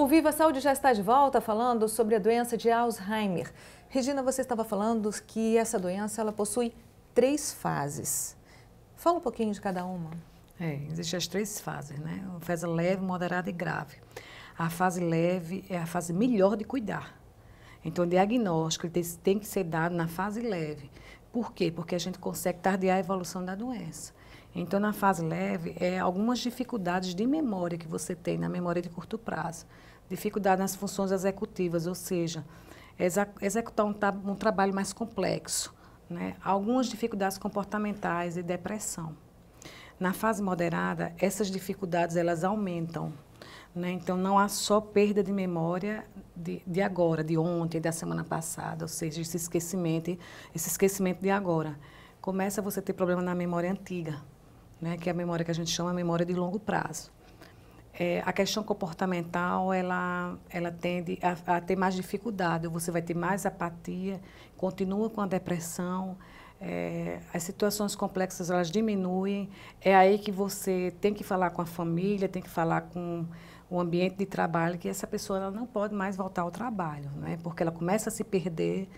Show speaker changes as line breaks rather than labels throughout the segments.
O Viva Saúde já está de volta falando sobre a doença de Alzheimer. Regina, você estava falando que essa doença ela possui 3 fases. Fala um pouquinho de cada uma.
Existem as 3 fases, né? A fase leve, moderada e grave. A fase leve é a fase melhor de cuidar. Então, o diagnóstico tem que ser dado na fase leve. Por quê? Porque a gente consegue tardiar a evolução da doença. Então, na fase leve, algumas dificuldades de memória que você tem na memória de curto prazo. Dificuldade nas funções executivas, ou seja, executar um trabalho mais complexo, né? Algumas dificuldades comportamentais e depressão. Na fase moderada, essas dificuldades elas aumentam, né? Então, não há só perda de memória de agora, de ontem, da semana passada, ou seja, esse esquecimento de agora. Começa você a ter problema na memória antiga, né? Que é a memória que a gente chama de memória de longo prazo. A questão comportamental, ela tende a ter mais dificuldade, você vai ter mais apatia, continua com a depressão, as situações complexas elas diminuem, é aí que você tem que falar com a família, tem que falar com o ambiente de trabalho, que essa pessoa ela não pode mais voltar ao trabalho, né? Porque ela começa a se perder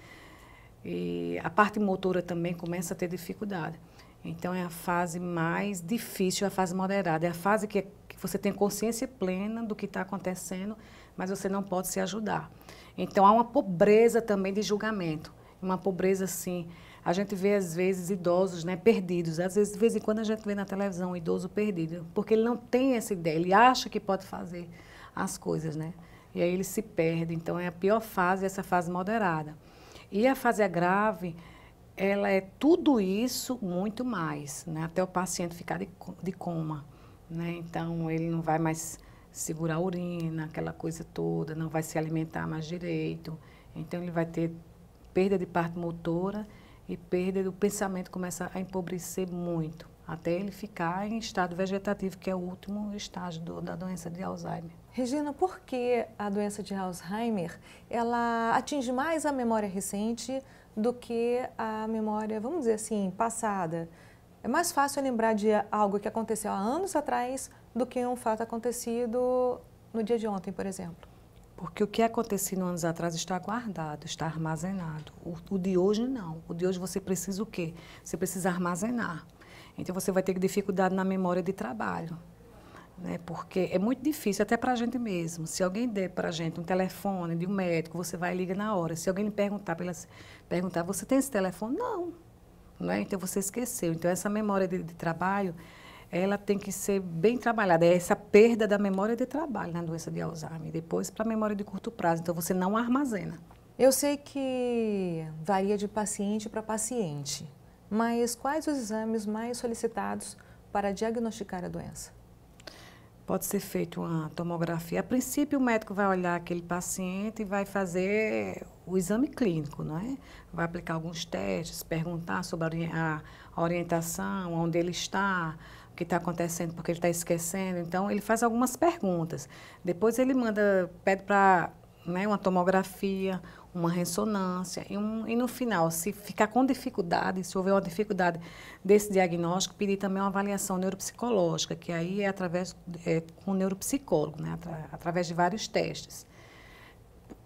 e a parte motora também começa a ter dificuldade. Então, é a fase mais difícil, a fase moderada. É a fase que você tem consciência plena do que está acontecendo, mas você não pode se ajudar. Então, há uma pobreza também de julgamento. Uma pobreza, assim, a gente vê, às vezes, idosos, né, perdidos. Às vezes, de vez em quando, a gente vê na televisão um idoso perdido, porque ele não tem essa ideia, ele acha que pode fazer as coisas, né? E aí ele se perde. Então, é a pior fase, essa fase moderada. E a fase grave, ela é tudo isso, muito mais, né? Até o paciente ficar de coma, né? Então, ele não vai mais segurar a urina, aquela coisa toda, não vai se alimentar mais direito. Então, ele vai ter perda de parte motora e perda do pensamento, começa a empobrecer muito, até ele ficar em estado vegetativo, que é o último estágio da doença de Alzheimer.
Regina, por que a doença de Alzheimer ela atinge mais a memória recente do que a memória, vamos dizer assim, passada? É mais fácil lembrar de algo que aconteceu há anos atrás do que um fato acontecido no dia de ontem, por exemplo.
Porque o que aconteceu anos atrás está guardado, está armazenado. O de hoje não. O de hoje você precisa o quê? Você precisa armazenar. Então você vai ter dificuldade na memória de trabalho, né? Porque é muito difícil, até para a gente mesmo. Se alguém der para a gente um telefone de um médico, você vai e liga na hora. Se alguém lhe perguntar, você tem esse telefone? Não. Não é? Então você esqueceu. Então essa memória de trabalho, ela tem que ser bem trabalhada. É essa perda da memória de trabalho na doença de Alzheimer. Depois para a memória de curto prazo. Então você não armazena.
Eu sei que varia de paciente para paciente, mas quais os exames mais solicitados para diagnosticar a doença?
Pode ser feita uma tomografia. A princípio, o médico vai olhar aquele paciente e vai fazer o exame clínico, não é? Vai aplicar alguns testes, perguntar sobre a orientação, onde ele está, o que está acontecendo, porque ele está esquecendo. Então, ele faz algumas perguntas. Depois, ele pede para, né, uma tomografia, uma ressonância, e no final, se ficar com dificuldade, se houver uma dificuldade desse diagnóstico, pedir também uma avaliação neuropsicológica, que aí é com o neuropsicólogo, né, através de vários testes.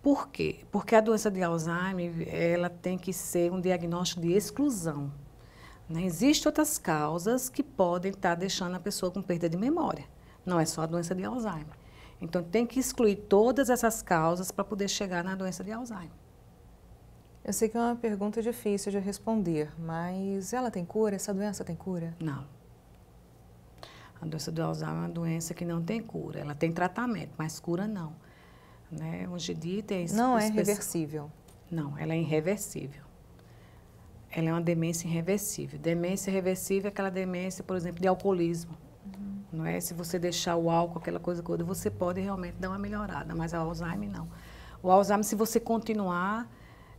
Por quê? Porque a doença de Alzheimer, ela tem que ser um diagnóstico de exclusão, né? Existem outras causas que podem estar deixando a pessoa com perda de memória, não é só a doença de Alzheimer. Então, tem que excluir todas essas causas para poder chegar na doença de Alzheimer.
Eu sei que é uma pergunta difícil de responder, mas ela tem cura? Essa doença tem cura?
Não. A doença do Alzheimer é uma doença que não tem cura. Ela tem tratamento, mas cura não. Né? Hoje em dia tem...
Não é reversível?
Não, ela é irreversível. Ela é uma demência irreversível. Demência reversível é aquela demência, por exemplo, de alcoolismo. Não é? Se você deixar o álcool, aquela coisa toda, você pode realmente dar uma melhorada, mas o Alzheimer não. O Alzheimer, se você continuar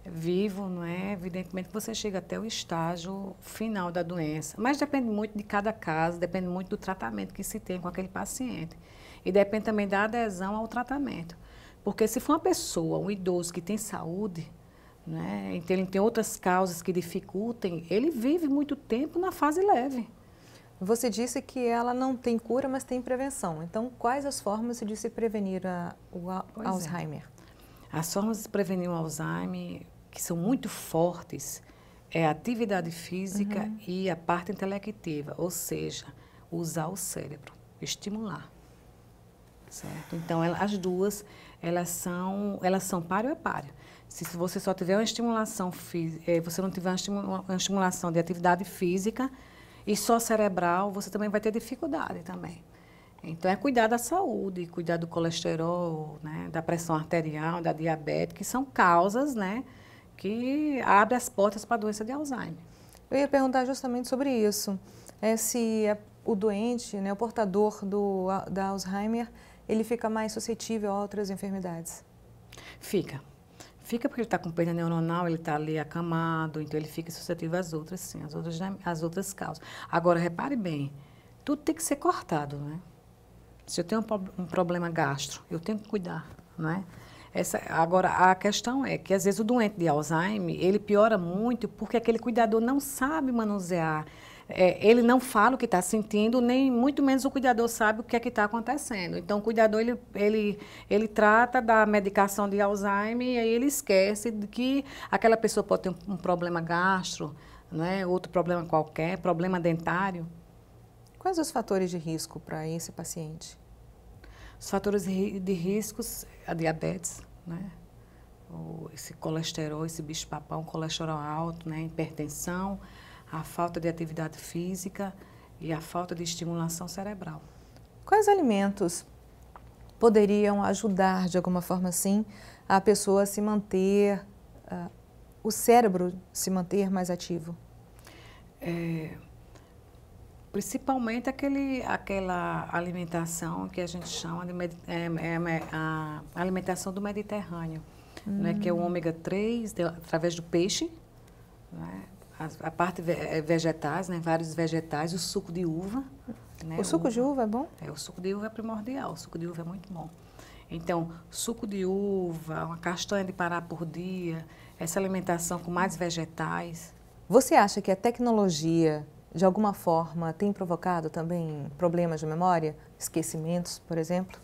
vivo, não é? Evidentemente que você chega até o estágio final da doença. Mas depende muito de cada caso, depende muito do tratamento que se tem com aquele paciente. E depende também da adesão ao tratamento. Porque se for uma pessoa, um idoso que tem saúde, né? Então ele tem outras causas que dificultem, ele vive muito tempo na fase leve.
Você disse que ela não tem cura, mas tem prevenção. Então, quais as formas de se prevenir o Alzheimer?
As formas de prevenir o Alzheimer, que são muito fortes, é a atividade física e a parte intelectiva, ou seja, usar o cérebro, estimular. Certo? Então, as duas, elas são páreo a páreo. Se você só tiver uma estimulação física, você não tiver uma estimulação de atividade física e só cerebral, você também vai ter dificuldade também. Então, é cuidar da saúde, cuidar do colesterol, né, da pressão arterial, da diabetes, que são causas, né, que abrem as portas para a doença de Alzheimer.
Eu ia perguntar justamente sobre isso. Se o doente, né, o portador da Alzheimer, ele fica mais suscetível a outras enfermidades?
Fica porque ele está com perda neuronal, ele está ali acamado, então ele fica suscetível às outras, sim, às outras causas. Agora, repare bem, tudo tem que ser cortado, né? Se eu tenho um problema gastro, eu tenho que cuidar, não é? Agora, a questão é que, às vezes, o doente de Alzheimer, ele piora muito porque aquele cuidador não sabe manusear. Ele não fala o que está sentindo, nem muito menos o cuidador sabe o que é que está acontecendo. Então, o cuidador, ele trata da medicação de Alzheimer e aí ele esquece de que aquela pessoa pode ter um problema gastro, né? Outro problema qualquer, problema dentário.
Quais os fatores de risco para esse paciente?
Os fatores de riscos, a diabetes, né? Esse colesterol, esse bicho-papão, colesterol alto, né? Hipertensão, a falta de atividade física e a falta de estimulação cerebral.
Quais alimentos poderiam ajudar, de alguma forma assim, a pessoa a se manter, o cérebro se manter mais ativo?
Principalmente aquela alimentação que a gente chama de a alimentação do Mediterrâneo, né, que é o ômega 3, através do peixe, né, a parte vegetais, né, vários vegetais, o suco de uva. Né,
o suco de uva é bom?
O suco de uva é primordial, o suco de uva é muito bom. Então, suco de uva, uma castanha de pará por dia, essa alimentação com mais vegetais.
Você acha que a tecnologia, de alguma forma, tem provocado também problemas de memória? Esquecimentos, por exemplo?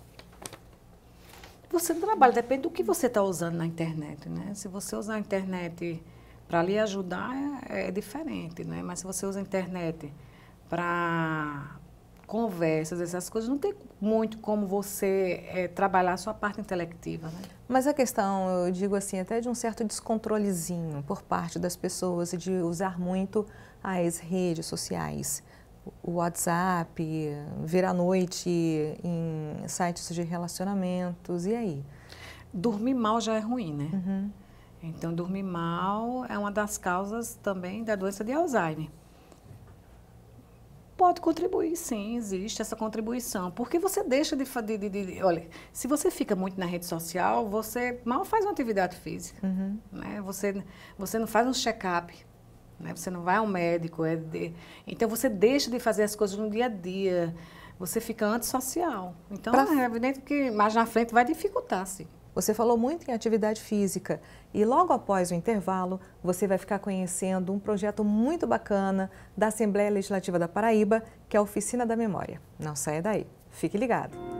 Você trabalha, depende do que você está usando na internet, né? Se você usar a internet para lhe ajudar, é diferente, né? Mas se você usa a internet para conversas, essas coisas, não tem muito como você trabalhar a sua parte intelectiva, né?
Mas a questão, eu digo assim, até de um certo descontrolezinho por parte das pessoas de usar muito as redes sociais, o WhatsApp, vir à noite em sites de relacionamentos, e aí?
Dormir mal já é ruim, né? Então, dormir mal é uma das causas também da doença de Alzheimer. Pode contribuir, sim, existe essa contribuição. Porque você deixa olha, se você fica muito na rede social, você mal faz uma atividade física. Né? Você não faz um check-up, né? Você não vai ao médico. Então, você deixa de fazer as coisas no dia a dia. Você fica antissocial. Então, é evidente que mais na frente vai dificultar, sim.
Você falou muito em atividade física e logo após o intervalo você vai ficar conhecendo um projeto muito bacana da Assembleia Legislativa da Paraíba, que é a Oficina da Memória. Não saia daí, fique ligado!